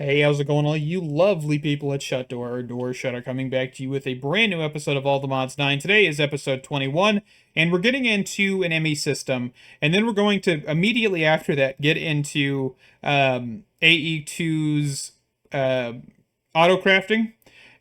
Hey, how's it going, all you lovely people at Shut Door Shutter, coming back to you with a brand new episode of All the Mods 9. Today is episode 21, and we're getting into an ME system, and then we're going to immediately after that get into AE2's auto crafting,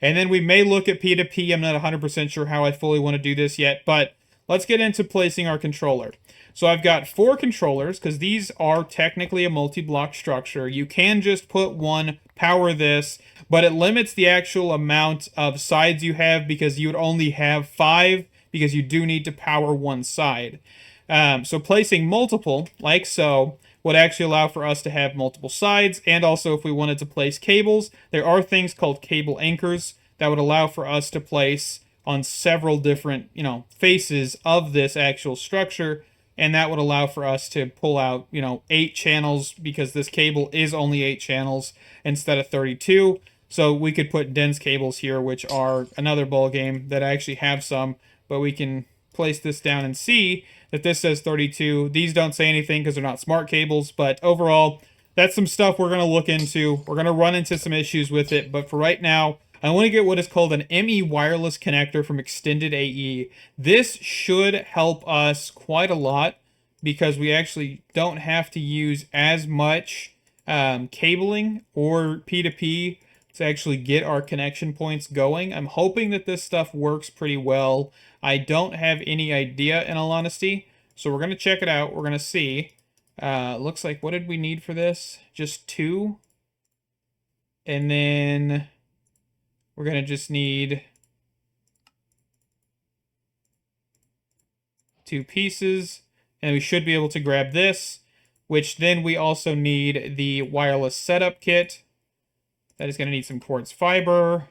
and then we may look at P2P. I'm not 100% sure how I fully want to do this yet, but let's get into placing our controller. So I've got 4 controllers, because these are technically a multi-block structure. You can just put one, power this, but it limits the actual amount of sides you have, because you would only have 5, because you do need to power one side. So placing multiple, like so, would actually allow for us to have multiple sides, and also if we wanted to place cables, there are things called cable anchors that would allow for us to place on several different, faces of this actual structure, and that would allow for us to pull out, 8 channels, because this cable is only 8 channels instead of 32. So we could put dense cables here, which are another ball game that I actually have some, but we can place this down and see that this says 32. These don't say anything because they're not smart cables, but overall, that's some stuff we're going to look into. We're going to run into some issues with it, but for right now, I want to get what is called an ME wireless connector from ExtendedAE. This should help us quite a lot, because we actually don't have to use as much cabling or P2P to actually get our connection points going. I'm hoping that this stuff works pretty well. I don't have any idea, in all honesty, so we're going to check it out. We're going to see. Looks like, what did we need for this? Just 2. And then we're going to just need 2 pieces, and we should be able to grab this, which then we also need the wireless setup kit. That is going to need some quartz fiber.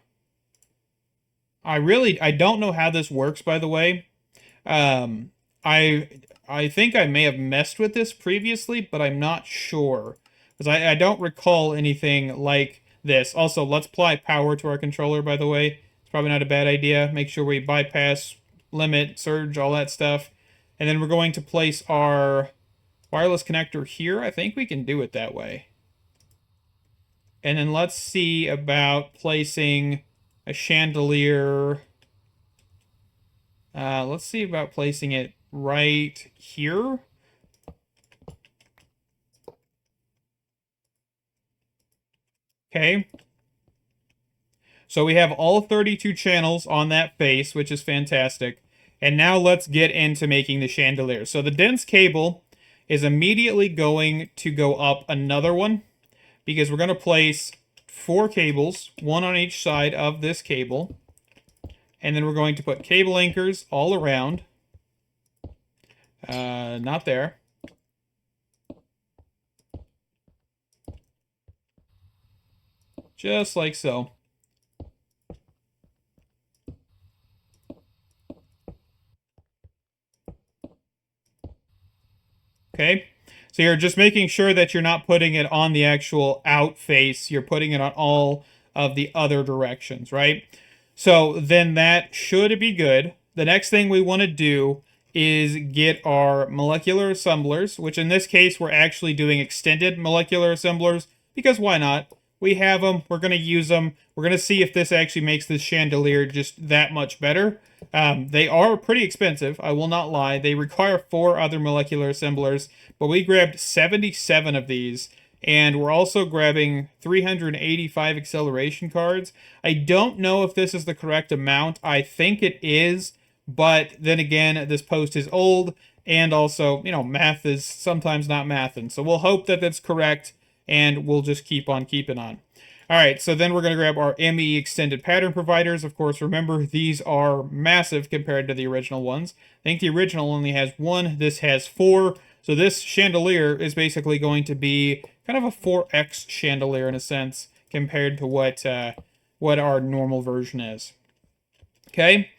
I don't know how this works, by the way. I think I may have messed with this previously, but I'm not sure, because I don't recall anything like this. Also, let's apply power to our controller, by the way. It's probably not a bad idea. Make sure we bypass, limit, surge, all that stuff. And then we're going to place our wireless connector here. I think we can do it that way. And then let's see about placing a chandelier. Let's see about placing it right here. Okay. So we have all 32 channels on that face, which is fantastic. And now let's get into making the chandelier. So the dense cable is immediately going to go up another one, because we're going to place 4 cables, 1 on each side of this cable. And then we're going to put cable anchors all around. Not there. Just like so. Okay, so you're just making sure that you're not putting it on the actual out face. You're putting it on all of the other directions, right? So then that should be good. The next thing we want to do is get our molecular assemblers, which in this case, we're actually doing extended molecular assemblers, because why not? We have them. We're going to use them. We're going to see if this actually makes this chandelier just that much better. They are pretty expensive, I will not lie. They require 4 other molecular assemblers, but we grabbed 77 of these, and we're also grabbing 385 acceleration cards. I don't know if this is the correct amount. I think it is, but then again, this post is old, and also, math is sometimes not mathin'. So we'll hope that that's correct, and we'll just keep on keeping on. All right, so then we're going to grab our ME extended pattern providers. Of course, remember, these are massive compared to the original ones. I think the original only has 1. This has 4. So this chandelier is basically going to be kind of a 4x chandelier in a sense compared to what our normal version is. Okay,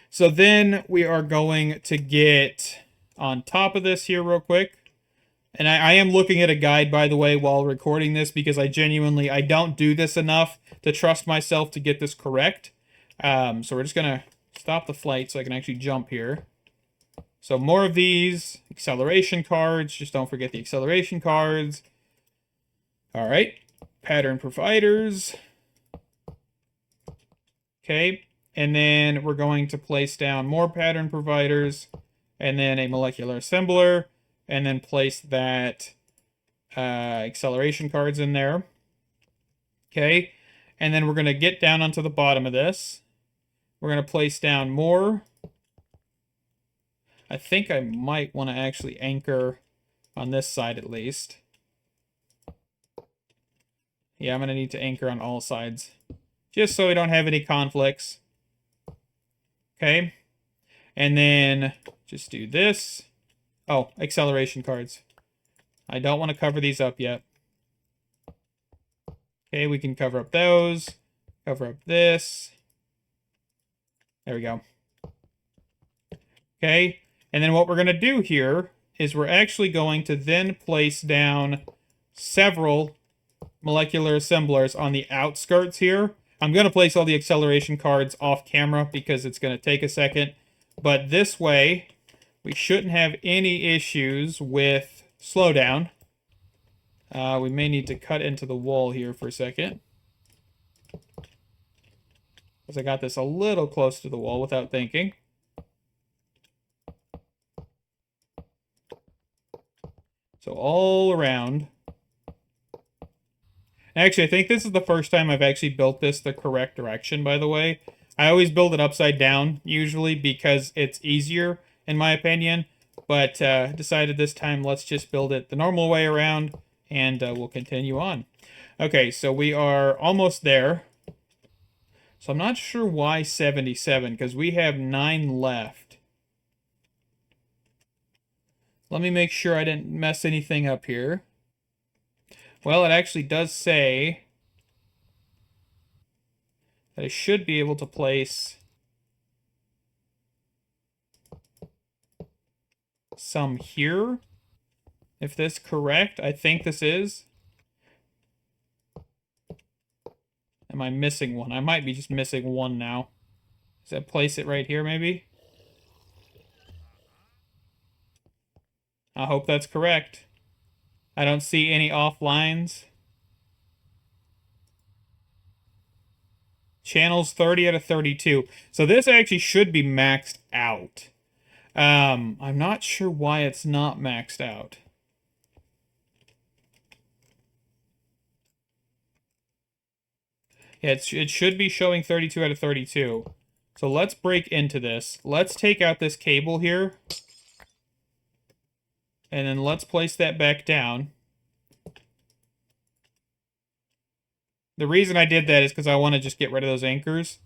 so then we are going to get on top of this here real quick. And I am looking at a guide, by the way, while recording this, because I don't do this enough to trust myself to get this correct. So we're just going to stop the flight so I can actually jump here. So more of these acceleration cards. Just don't forget the acceleration cards. All right. pattern providers. Okay, and then we're going to place down more pattern providers, and then a molecular assembler, and then place that acceleration cards in there. Okay, and then we're going to get down onto the bottom of this. We're going to place down more. I think I might want to actually anchor on this side at least. Yeah, I'm going to need to anchor on all sides, just so we don't have any conflicts. Okay, and then just do this. Oh, acceleration cards. I don't want to cover these up yet. Okay, we can cover up those, cover up this. There we go. Okay, and then what we're going to do here is we're actually going to then place down several molecular assemblers on the outskirts here. I'm going to place all the acceleration cards off camera because it's going to take a second. But this way, we shouldn't have any issues with slowdown. We may need to cut into the wall here for a second, because I got this a little close to the wall without thinking. So all around. Actually, I think this is the first time I've actually built this the correct direction, by the way. I always build it upside down, usually, because it's easier, in my opinion. But decided this time, let's just build it the normal way around, and we'll continue on. Okay, so we are almost there. So I'm not sure why 77, because we have 9 left. Let me make sure I didn't mess anything up here. Well, it actually does say that I should be able to place some here. If this is correct, I think this is. Am I missing one? I might be just missing one now. Does that place it right here, maybe? I hope that's correct. I don't see any off lines. Channels 30 out of 32. So this actually should be maxed out. I'm not sure why it's not maxed out. Yeah, it should be showing 32 out of 32. So let's break into this. Let's take out this cable here. And then let's place that back down. The reason I did that is because I want to just get rid of those anchors.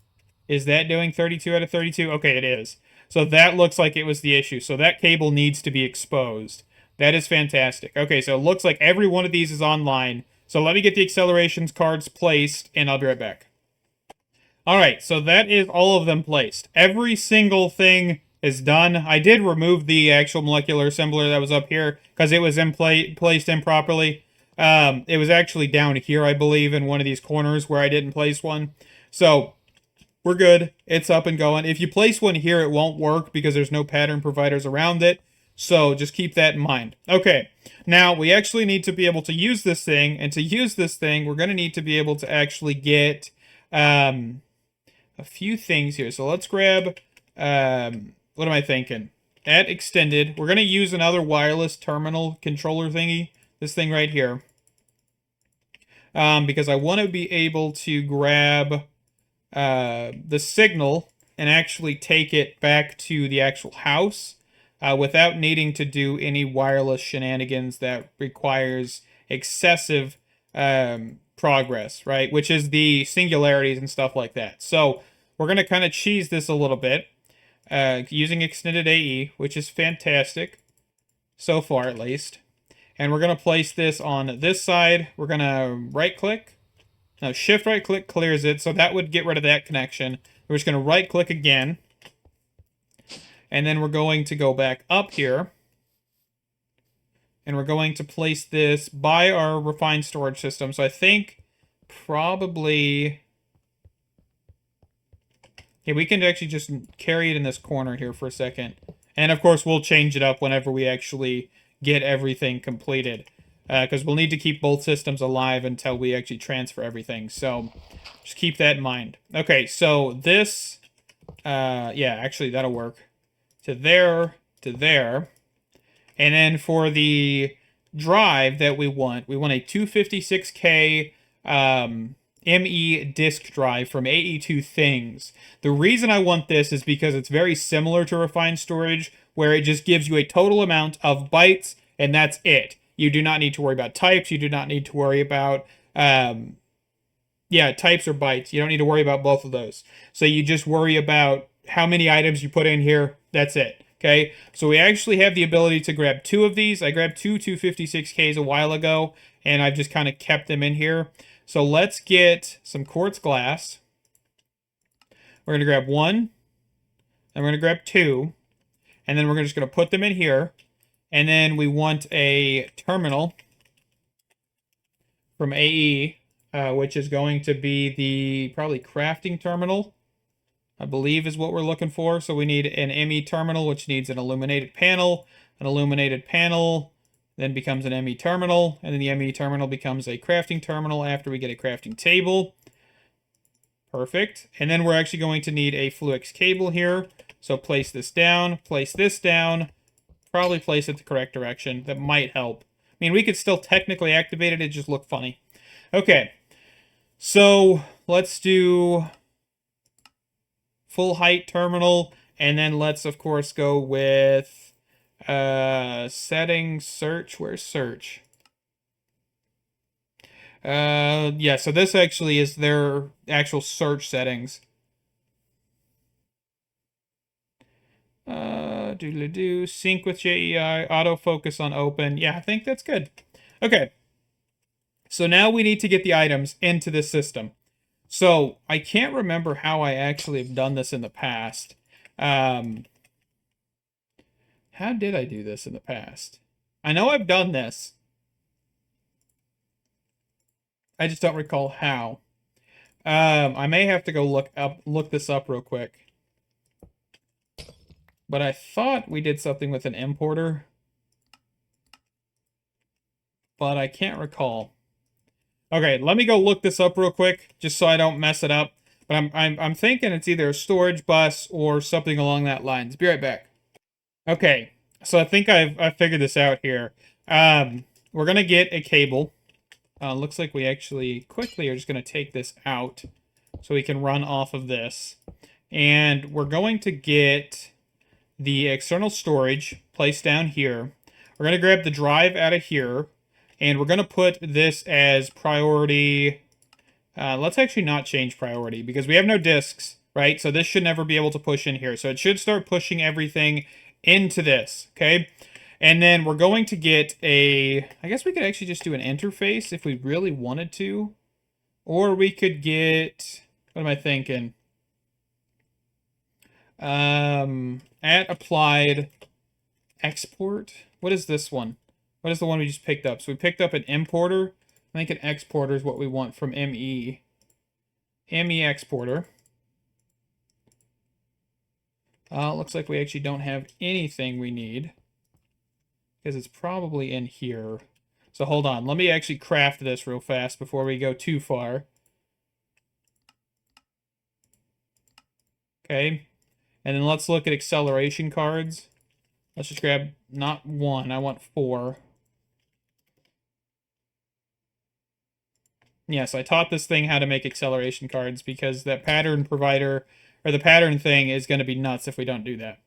Is that doing 32 out of 32? Okay, it is. So that looks like it was the issue. So that cable needs to be exposed. That is fantastic. Okay, so it looks like every one of these is online. So let me get the accelerations cards placed, and I'll be right back. All right, so that is all of them placed. Every single thing is done. I did remove the actual molecular assembler that was up here because it was placed improperly. It was actually down here, I believe, in one of these corners where I didn't place one. So we're good. It's up and going. If you place one here, it won't work because there's no pattern providers around it. So just keep that in mind. Okay, now we actually need to be able to use this thing. And to use this thing, we're going to need to be able to actually get a few things here. So let's grab, what am I thinking? At Extended, we're going to use another wireless terminal controller thingy. This thing right here. Because I want to be able to grab the signal and actually take it back to the actual house without needing to do any wireless shenanigans that requires excessive progress, right? Which is the singularities and stuff like that. So we're going to kind of cheese this a little bit using ExtendedAE, which is fantastic so far at least. And we're going to place this on this side. We're going to right-click. No, shift right-click clears it, so that would get rid of that connection. We're just going to right-click again. And then we're going to go back up here. And we're going to place this by our refined storage system. So I think probably... Yeah, we can actually just carry it in this corner here for a second. And of course, we'll change it up whenever we actually get everything completed. because we'll need to keep both systems alive until we actually transfer everything. So just keep that in mind. Okay, so this, yeah, actually that'll work. To there, to there. And then for the drive that we want a 256K ME disk drive from AE2 Things. The reason I want this is because it's very similar to refined storage, where it just gives you a total amount of bytes, and that's it. You do not need to worry about types. You do not need to worry about, yeah, types or bytes. You don't need to worry about both of those. So you just worry about how many items you put in here. That's it. Okay, so we actually have the ability to grab 2 of these. I grabbed 2 256Ks a while ago, and I've just kind of kept them in here. So let's get some quartz glass. We're going to grab 1, and we're going to grab 2, and then we're just going to put them in here. And then we want a terminal from AE, which is going to be the probably crafting terminal, I believe is what we're looking for. So we need an ME terminal, which needs an illuminated panel. An illuminated panel then becomes an ME terminal, and then the ME terminal becomes a crafting terminal after we get a crafting table. Perfect. And then we're actually going to need a Fluix cable here. So place this down, probably place it the correct direction. That might help. I mean, we could still technically activate it, it just looked funny. Okay, so let's do full height terminal, and then let's of course go with settings, search. Where's search? Yeah, so this actually is their actual search settings. Sync with JEI, autofocus on open. Yeah, I think that's good. Okay, so now we need to get the items into this system. So I can't remember how I actually have done this in the past. How did I do this in the past? I know I've done this. I just don't recall how. I may have to go look this up real quick. But I thought we did something with an importer, but I can't recall. Okay, let me go look this up real quick, just so I don't mess it up. But I'm thinking it's either a storage bus or something along that lines. Be right back. Okay, so I think I've figured this out here. We're gonna get a cable. Looks like we actually quickly are just gonna take this out so we can run off of this, and we're going to get the external storage placed down here. We're going to grab the drive out of here, and we're going to put this as priority. Let's actually not change priority because we have no disks, right? So this should never be able to push in here. So it should start pushing everything into this, okay? And then we're going to get a, I guess we could actually just do an interface if we really wanted to. Or we could get, what am I thinking? At applied export. What is this one? What is the one we just picked up? So we picked up an importer. I think an exporter is what we want from ME. ME exporter. Looks like we actually don't have anything we need, because it's probably in here. So hold on. Let me actually craft this real fast before we go too far. Okay. And then let's look at acceleration cards. Let's just grab not 1, I want 4. Yes, I taught this thing how to make acceleration cards because that pattern provider, or the pattern thing, is going to be nuts if we don't do that.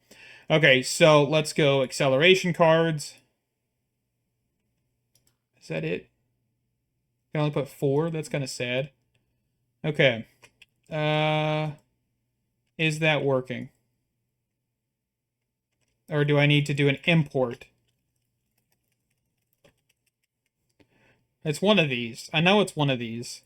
Okay, so let's go acceleration cards. Is that it? I can only put 4? That's kind of sad. Okay. Is that working? Or do I need to do an import? It's one of these. I know it's one of these.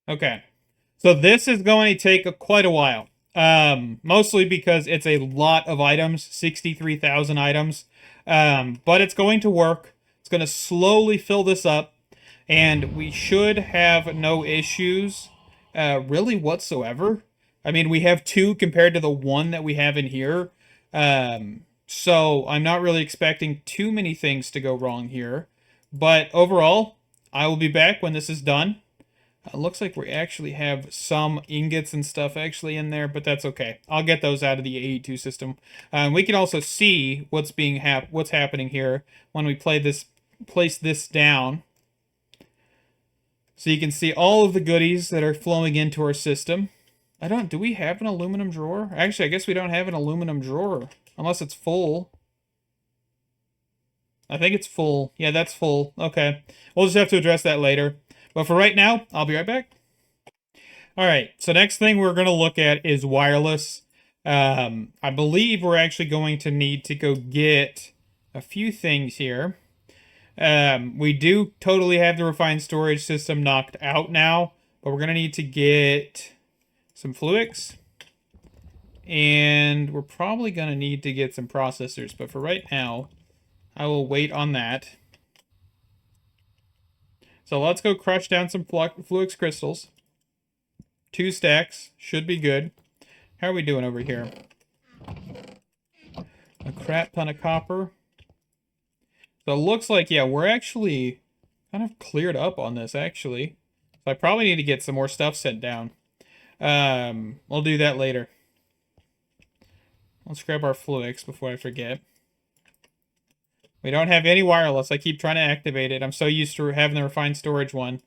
Okay. So this is going to take quite a while. Mostly because it's a lot of items, 63,000 items. But it's going to work. It's going to slowly fill this up, and we should have no issues really whatsoever. I mean, we have 2 compared to the 1 that we have in here. So I'm not really expecting too many things to go wrong here. But overall, I will be back when this is done. Looks like we actually have some ingots and stuff actually in there, but that's okay. I'll get those out of the AE2 system. We can also see what's happening here when we place this down. So you can see all of the goodies that are flowing into our system. Do we have an aluminum drawer? Actually, I guess we don't have an aluminum drawer, unless it's full. I think it's full. Yeah, that's full. Okay. We'll just have to address that later. But for right now, I'll be right back. Alright, so next thing we're going to look at is wireless. I believe we're actually going to need to go get a few things here. We do totally have the refined storage system knocked out now, but we're going to need to get some fluics. And we're probably going to need to get some processors, but for right now, I will wait on that. So let's go crush down some fluix crystals. 2 stacks. Should be good. How are we doing over here? A crap ton of copper. So it looks like, yeah, we're actually kind of cleared up on this, actually. So I probably need to get some more stuff sent down. We'll do that later. Let's grab our fluix before I forget. We don't have any wireless. I keep trying to activate it. I'm so used to having the refined storage one.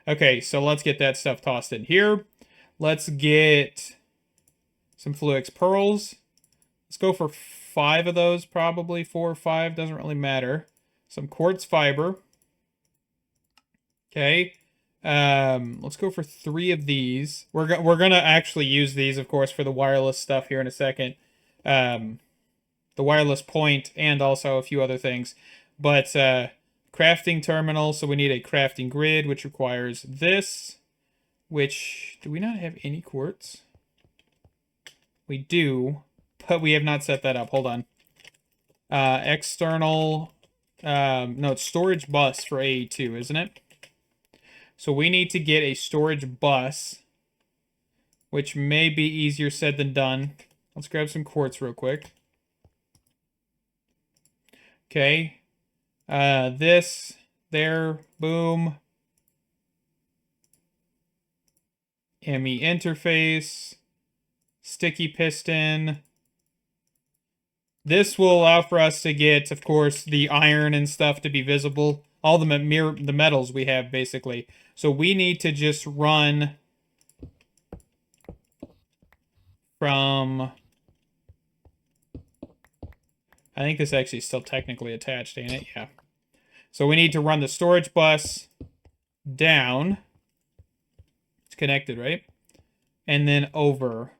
Okay, so let's get that stuff tossed in here. Let's get some fluix pearls. Let's go for 5 of those, probably. 4 or 5, doesn't really matter. Some quartz fiber. Okay. Let's go for 3 of these. We're gonna actually use these, of course, for the wireless stuff here in a second. The wireless point, and also a few other things. But crafting terminal, so we need a crafting grid, which requires this. Which, do we not have any quartz? We do, but we have not set that up. Hold on. External, no, it's storage bus for AE2, isn't it? So we need to get a storage bus, which may be easier said than done. Let's grab some quartz real quick. Okay. This, there, boom. ME interface. Sticky piston. This will allow for us to get, of course, the iron and stuff to be visible. All the metals we have, basically. So we need to just run from... I think this actually is still technically attached, ain't it? Yeah. So we need to run the storage bus down. It's connected, right? And then over.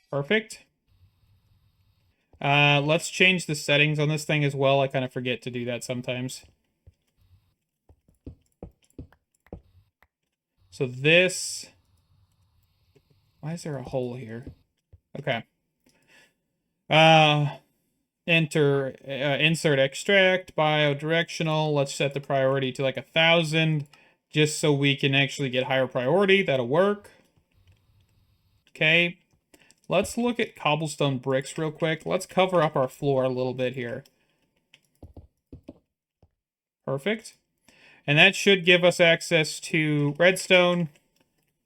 Perfect. Let's change the settings on this thing as well. I kind of forget to do that sometimes. So this... Why is there a hole here? Okay. Insert extract, biodirectional. Let's set the priority to like 1,000, just so we can actually get higher priority. That'll work. Okay. Let's look at cobblestone bricks real quick. Let's cover up our floor a little bit here. Perfect. And that should give us access to redstone,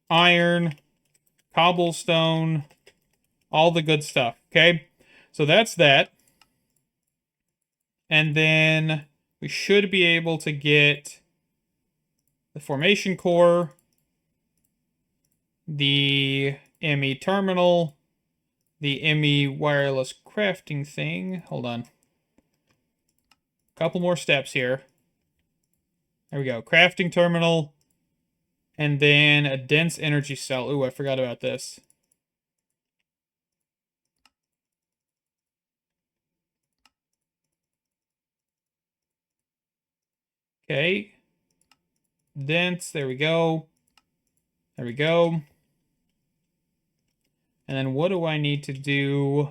iron, cobblestone, all the good stuff, okay? So that's that. And then we should be able to get the formation core, the ME terminal, the ME wireless crafting thing. Hold on. Couple more steps here. There we go. Crafting terminal. And then a dense energy cell. Ooh, I forgot about this. Okay. Dense. There we go. There we go. And then what do I need to do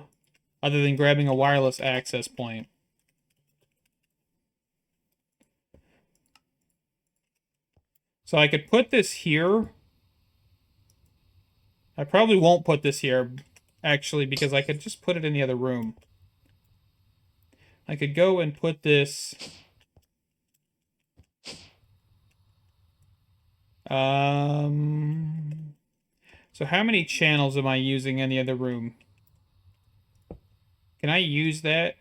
other than grabbing a wireless access point? So I could put this here. I probably won't put this here, actually, because I could just put it in the other room. I could go and put this... So how many channels am I using in the other room? Can I use that?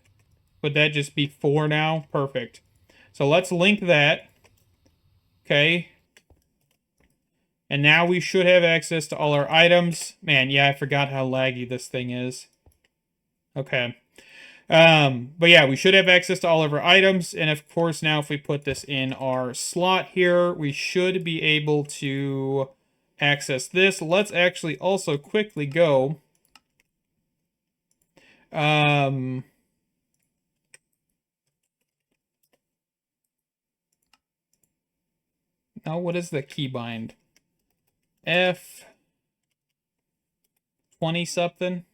Would that just be 4 now? Perfect. So let's link that. Okay. And now we should have access to all our items. Man, yeah, I forgot how laggy this thing is. Okay. But yeah, we should have access to all of our items. And of course, now if we put this in our slot here, we should be able to access this. Let's actually also quickly go. Now, what is the keybind? F20 something.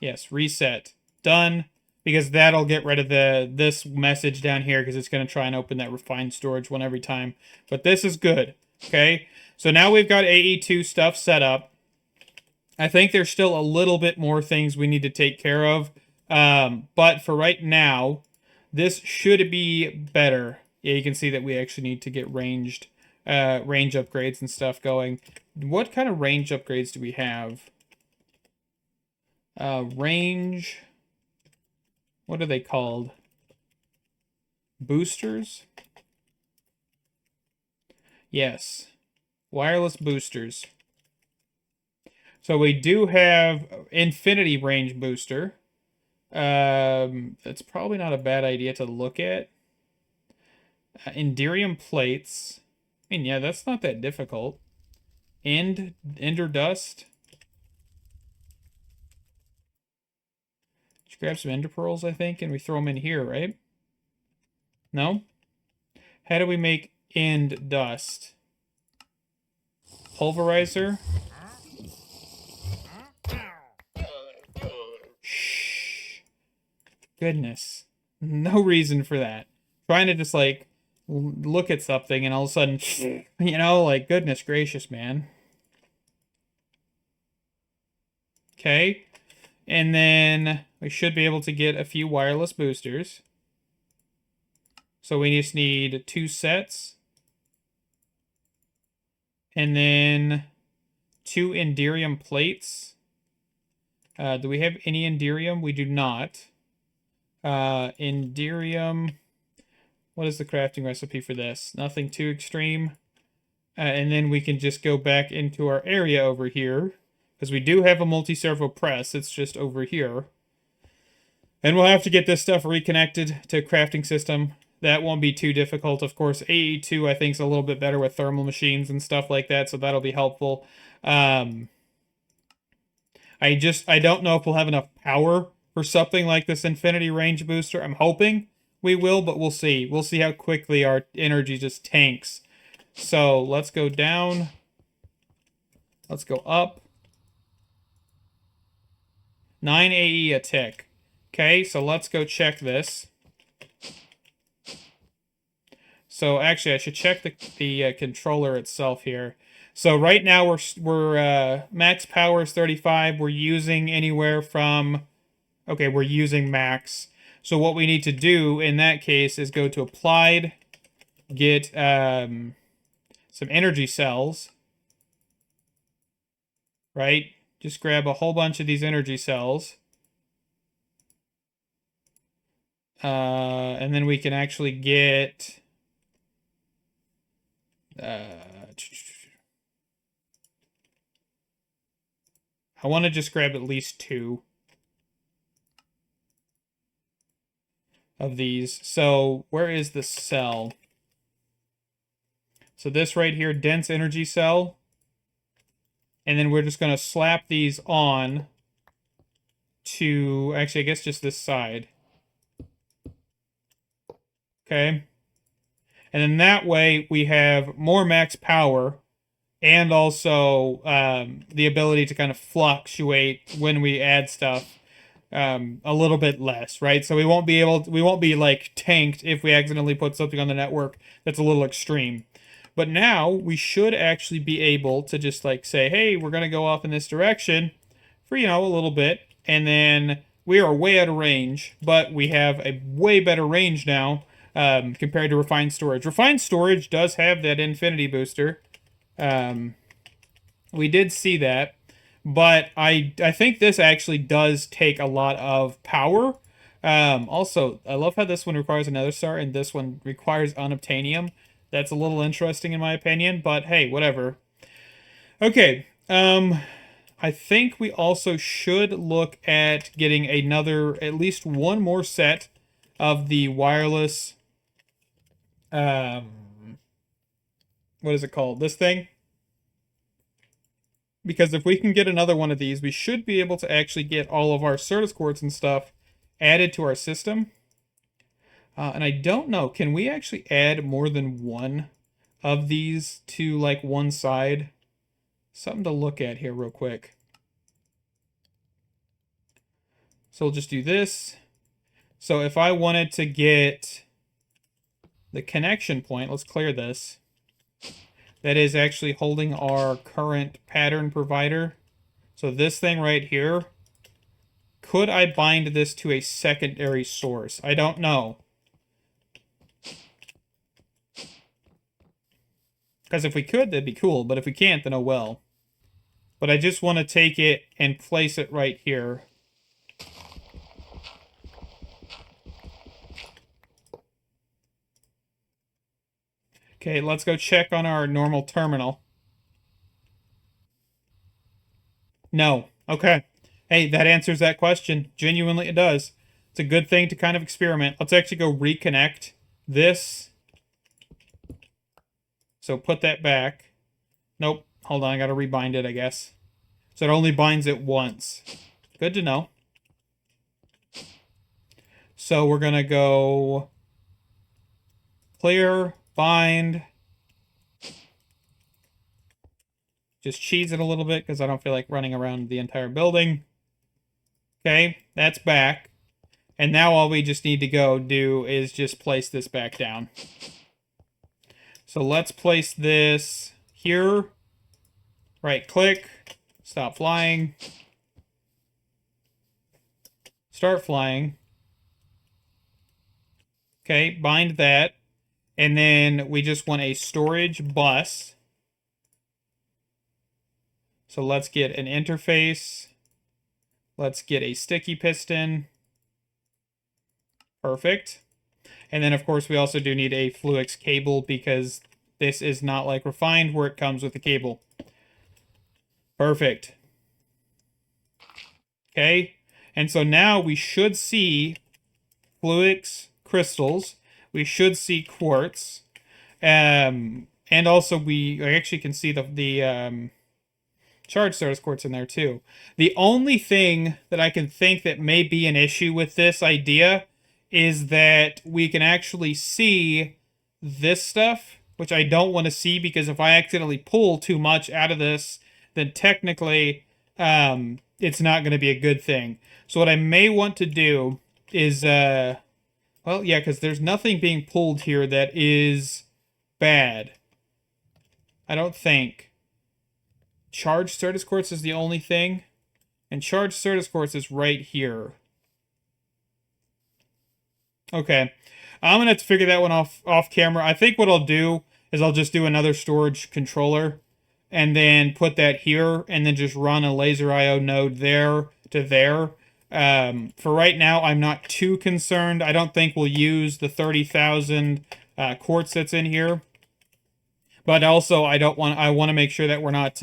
Yes, reset. Done. Because that'll get rid of this message down here because it's going to try and open that refined storage one every time. But this is good. Okay. So now we've got AE2 stuff set up. I think there's still a little bit more things we need to take care of. But for right now, this should be better. Yeah, you can see that we actually need to get range upgrades and stuff going. What kind of range upgrades do we have? Range... What are they called? Boosters? Yes. Wireless boosters. So we do have infinity range booster. That's probably not a bad idea to look at. Enderium plates. I mean, yeah, that's not that difficult. Ender dust. Just grab some ender pearls, I think, and we throw them in here, right? No? How do we make end dust? Pulverizer. Shh. Goodness. No reason for that. Trying to just, like, look at something and all of a sudden, you know, like, goodness gracious, man. Okay. And then we should be able to get a few wireless boosters. So we just need 2 sets. And then 2 Enderium plates. Do we have any Enderium? We do not. Enderium. What is the crafting recipe for this? Nothing too extreme. And then we can just go back into our area over here. Because we do have a multi-servo press. It's just over here. And we'll have to get this stuff reconnected to a crafting system. That won't be too difficult. Of course, AE2 I think is a little bit better with thermal machines and stuff like that. So that'll be helpful. I don't know if we'll have enough power for something like this infinity range booster. I'm hoping we will, but we'll see. We'll see how quickly our energy just tanks. So let's go down. Let's go up. 9 AE a tick. Okay, so let's go check this. So actually, I should check the controller itself here. So right now we're max power is 35. We're using anywhere from... Okay, we're using max. So what we need to do in that case is go to applied, get some energy cells, right? Just grab a whole bunch of these energy cells. And then we can actually get... I want to just grab at least 2 of these. So where is the cell? So this right here, dense energy cell. And then we're just going to slap these on to, actually, I guess just this side. Okay. And then that way we have more max power and also the ability to kind of fluctuate when we add stuff a little bit less, right? So we won't be like tanked if we accidentally put something on the network that's a little extreme. But now we should actually be able to just like say, hey, we're gonna go off in this direction for, a little bit, and then we are way out of range, but we have a way better range now compared to refined storage. Refined storage does have that infinity booster. We did see that, but I think this actually does take a lot of power. Also, I love how this one requires another star and this one requires unobtainium. That's a little interesting in my opinion, but hey, whatever. Okay, I think we also should look at getting at least one more set of the wireless, what is it called? This thing? Because if we can get another one of these, we should be able to actually get all of our Certus quartz and stuff added to our system. And I don't know, can we actually add more than one of these to like one side? Something to look at here real quick. So we'll just do this. So if I wanted to get the connection point, let's clear this. That is actually holding our current pattern provider. So this thing right here, could I bind this to a secondary source? I don't know. Because if we could, that'd be cool. But if we can't, then oh well. But I just want to take it and place it right here. Okay, let's go check on our normal terminal. No. Okay. Hey, that answers that question. Genuinely, it does. It's a good thing to kind of experiment. Let's actually go reconnect this. So put that back. Nope. Hold on, I gotta rebind it, I guess. So it only binds it once. Good to know. So we're gonna go clear, bind. Just cheese it a little bit because I don't feel like running around the entire building. Okay, that's back. And now all we just need to go do is just place this back down. So let's place this here. Right click, stop flying. Start flying. Okay, bind that. And then we just want a storage bus. So let's get an interface. Let's get a sticky piston. Perfect. And then, of course, we also do need a Fluix cable because this is not like refined where it comes with a cable. Perfect. Okay. And so now we should see Fluix crystals. We should see quartz. And also I actually can see the charged Certus quartz in there too. The only thing that I can think that may be an issue with this idea is that we can actually see this stuff, which I don't want to see because if I accidentally pull too much out of this, then technically it's not going to be a good thing. So what I may want to do is, well, yeah, because there's nothing being pulled here that is bad. I don't think. Charged Certus quartz is the only thing. And charged Certus quartz is right here. Okay. I'm going to have to figure that one off camera. I think what I'll do is I'll just do another storage controller and then put that here and then just run a laser IO node there to there. For right now, I'm not too concerned. I don't think we'll use the 30,000 quartz that's in here. But also, I want to make sure that we're not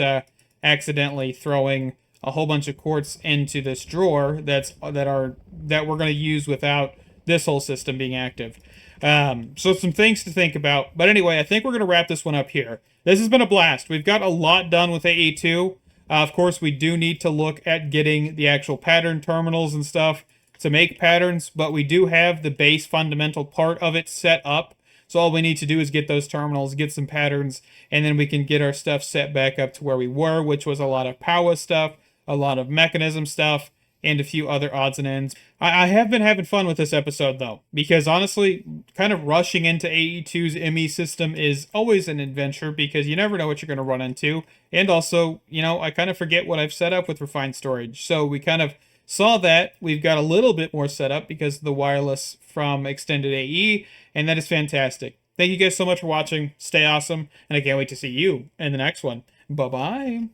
accidentally throwing a whole bunch of quartz into this drawer that we're going to use without this whole system being active. So some things to think about. But anyway, I think we're going to wrap this one up here. This has been a blast. We've got a lot done with AE2. Of course, we do need to look at getting the actual pattern terminals and stuff to make patterns, but we do have the base fundamental part of it set up. So all we need to do is get those terminals, get some patterns, and then we can get our stuff set back up to where we were, which was a lot of power stuff, a lot of mechanism stuff, and a few other odds and ends. I have been having fun with this episode, though, because honestly, kind of rushing into AE2's ME system is always an adventure because you never know what you're going to run into. And also, I kind of forget what I've set up with refined storage. So we kind of saw that. We've got a little bit more set up because of the wireless from ExtendedAE, and that is fantastic. Thank you guys so much for watching. Stay awesome, and I can't wait to see you in the next one. Bye-bye.